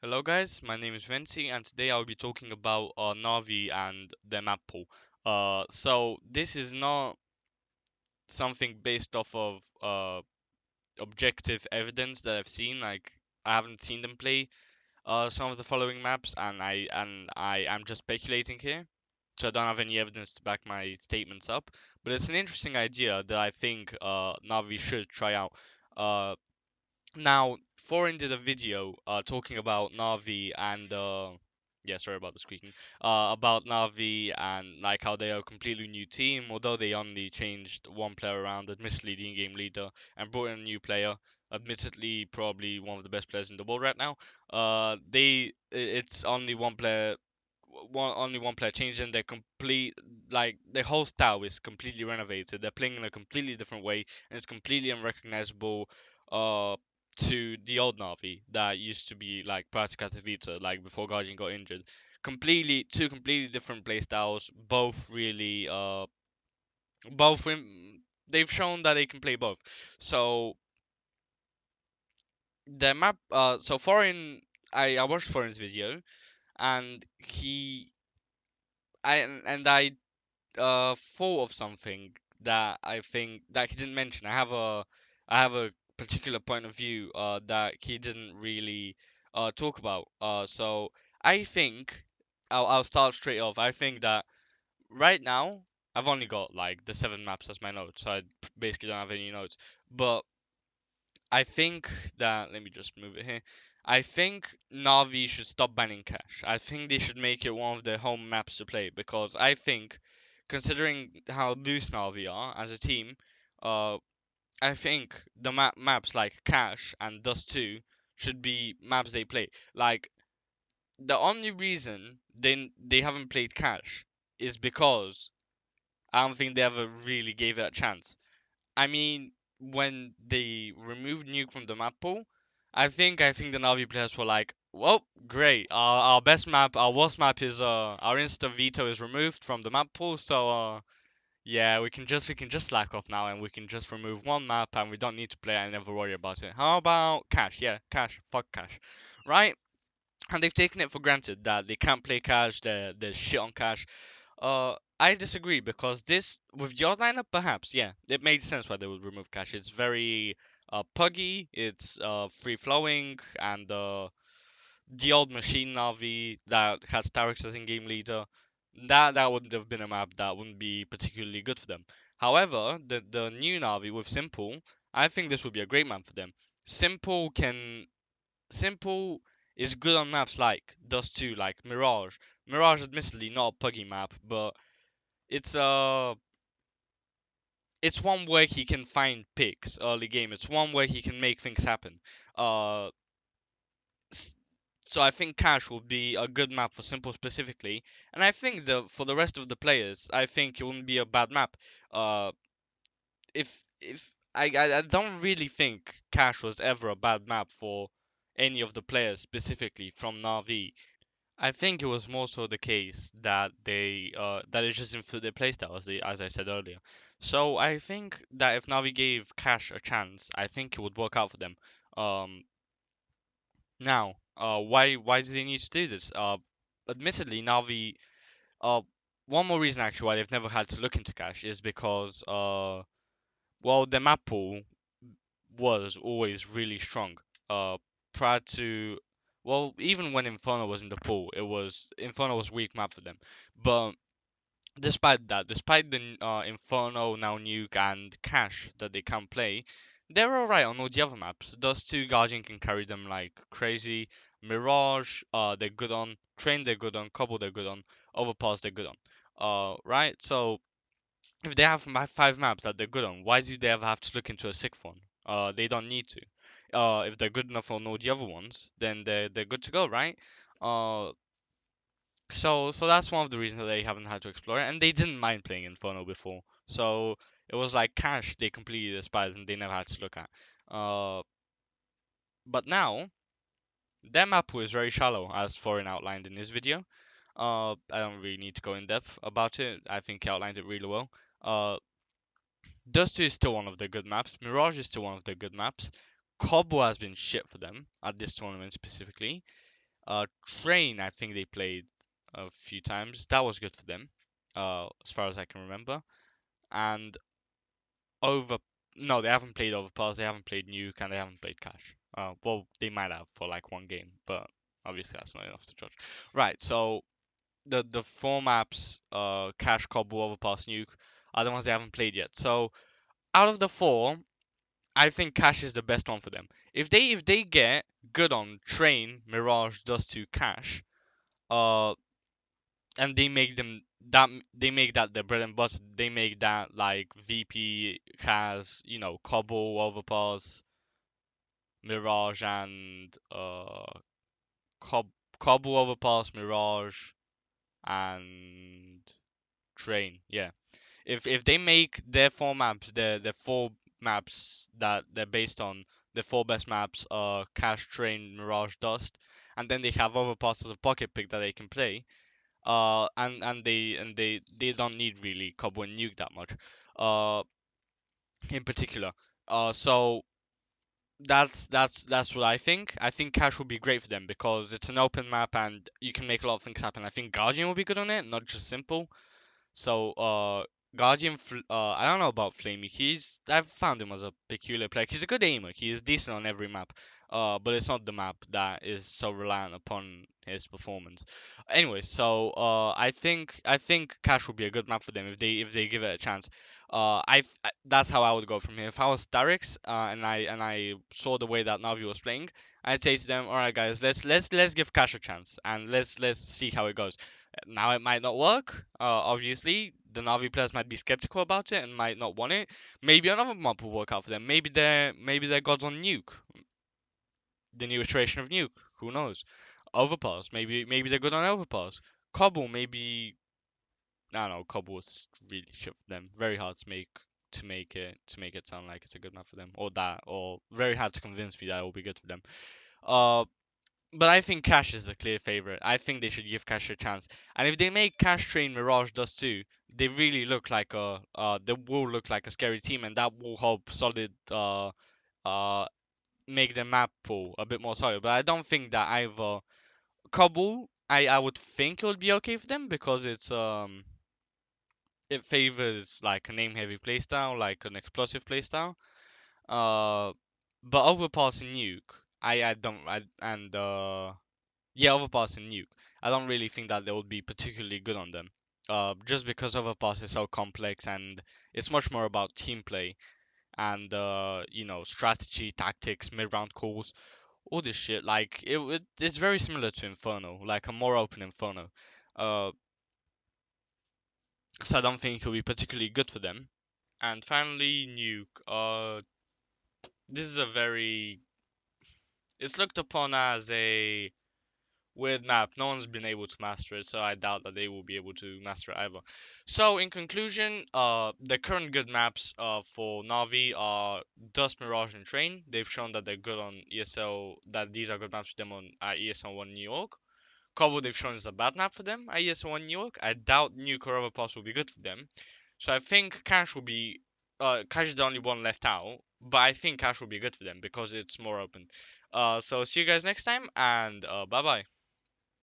Hello guys, my name is Venci and today I'll be talking about NaVi and the map pool. So this is not something based off of objective evidence that I've seen. Like I haven't seen them play some of the following maps, and I am just speculating here, so I don't have any evidence to back my statements up. But it's an interesting idea that I think NaVi should try out. Uh, Now, Foreign did a video talking about Navi and yeah, sorry about the squeaking. About Navi and like how they are a completely new team, although they only changed one player around, admittedly the in-game leader, and brought in a new player. Admittedly, probably one of the best players in the world right now. It's only one player, only one player changed, and their complete like their whole style is completely renovated. They're playing in a completely different way, and it's completely unrecognizable. To the old Navi that used to be like Pratica Vita, like before Guardian got injured. Two completely different playstyles, both really both they've shown that they can play both. So the map so Foreign I watched Foreign's video, and I thought of something that I think that he didn't mention. I have a particular point of view that he didn't really talk about. So I think I'll start straight off. I think that right now I've only got like the 7 maps as my notes, so I basically don't have any notes. But I think that let me just move it here. I think Navi should stop banning cash. I think they should make it one of their home maps to play because I think, considering how loose Navi are as a team, uh, I think the maps like Cash and Dust 2 should be maps they play. Like the only reason they haven't played Cash is because I don't think they ever really gave it a chance. I mean, when they removed Nuke from the map pool, I think the Navi players were like, "Well, great. Our best map, our worst map is our Insta Veto is removed from the map pool, so yeah, we can just slack off now and we can just remove one map and we don't need to play and never worry about it. How about Cash? Yeah, Cash. Fuck Cash, right?" And they've taken it for granted that they can't play Cash. They're shit on Cash. I disagree because this with your lineup, perhaps, yeah, it made sense why they would remove Cash. It's very puggy, it's free flowing, and the old machine Navi that has Tarek as in-game leader, that wouldn't have been a map that wouldn't be particularly good for them. However, the new Navi with Simple, I think this would be a great map for them. Simple can Simple is good on maps like Dust 2, like Mirage. Mirage, admittedly, not a puggy map, but it's uh it's one where he can find picks early game. It's one where he can make things happen. Uh, so I think Cash will be a good map for Simple specifically, and I think for the rest of the players, I think it wouldn't be a bad map. Uh, if I don't really think Cash was ever a bad map for any of the players specifically from Na'Vi. I think it was more so the case that that it just didn't fit their playstyle as I said earlier. So I think that if Navi gave Cash a chance, I think it would work out for them. Um, Now, why do they need to do this? Admittedly, Navi uh one more reason actually why they've never had to look into Cash is because well, the map pool was always really strong. Prior to, well, even when Inferno was in the pool, Inferno was weak map for them. But despite that, despite the Inferno, now Nuke and Cash that they can play, they're alright on all the other maps. Those two Guardian can carry them like crazy. Mirage, they're good on. Train, they're good on. Cobble, they're good on. Overpass, they're good on. Right. So if they have 5 maps that they're good on, why do they ever have to look into a 6th one? They don't need to. If they're good enough on all the other ones, then they're good to go, right? Uh, so that's one of the reasons that they haven't had to explore it, and they didn't mind playing Inferno before. So it was like Cash they completely despised and they never had to look at. Uh, but now their map pool is very shallow, as Foreign outlined in this video. I don't really need to go in depth about it. I think he outlined it really well. Dust 2 is still one of their good maps. Mirage is still one of their good maps. Cobble has been shit for them at this tournament specifically. Train, I think they played a few times. That was good for them, as far as I can remember. And over, no, they haven't played Overpass. They haven't played Nuke, and they haven't played Cash. Well, they might have for like one game, but obviously that's not enough to judge. Right. So the four maps, Cash, Cobble, Overpass, Nuke, are the ones they haven't played yet. So out of the four, I think Cash is the best one for them. If they get good on Train, Mirage, Dust 2, Cash, uh, and they make that their bread and butter. They make that like VP has, Cobble, Overpass, Mirage, and Cobble, Overpass, Mirage, and Train. Yeah. If they make their four maps, the four maps that they're based on, the four best maps are Cash, Train, Mirage, Dust, and then they have Overpass as a pocket pick that they can play. And they don't need really Cobble and Nuke that much. Uh, in particular. So that's what I think. I think Cash would be great for them because it's an open map and you can make a lot of things happen. I think Guardian will be good on it, not just Simple. So, I don't know about Flamey. I've found him as a peculiar player. He's a good aimer. He is decent on every map. But it's not the map that is so reliant upon his performance. Anyway, so I think Cash would be a good map for them if they give it a chance. That's how I would go from here. If I was Starix, and I saw the way that Navi was playing, I'd say to them, all right, guys, let's give Cash a chance and let's see how it goes. Now it might not work. Obviously, the Navi players might be skeptical about it and might not want it. Maybe another map will work out for them. Maybe they're gods on Nuke, the new iteration of Nuke. Who knows? Overpass. Maybe they're good on Overpass. Cobble. Maybe I don't know. Cobble is really shit for them. Very hard to make it sound like it's a good map for them, or very hard to convince me that it will be good for them. Uh, But I think Cash is the clear favorite. I think they should give Cash a chance. And if they make Cash Train Mirage Dust 2, they really look like they will look like a scary team, and that will help Solid uh make the map pool a bit more solid. But I don't think that either Kabul. I would think it would be okay for them because it favors like a name heavy playstyle, like an explosive playstyle. Uh, but Overpass and Nuke, I don't I and Yeah, Overpass and Nuke. I don't really think that they would be particularly good on them. Just because Overpass is so complex and it's much more about team play and strategy, tactics, mid-round calls, all this shit. Like it's very similar to Inferno, like a more open Inferno. Uh, so I don't think it'll be particularly good for them. And finally, Nuke. This is a very it's looked upon as a weird map. No one's been able to master it, so I doubt that they will be able to master it either. So in conclusion, the current good maps for Navi are Dust, Mirage, and Train. They've shown that they're good on ESL. That these are good maps for them on ESL One New York. Cobble they've shown is a bad map for them at ESL One New York. I doubt Nuke or Overpass will be good for them. So I think Cash will be. Cash is the only one left out, but I think Cash will be good for them because it's more open. So see you guys next time, and bye bye.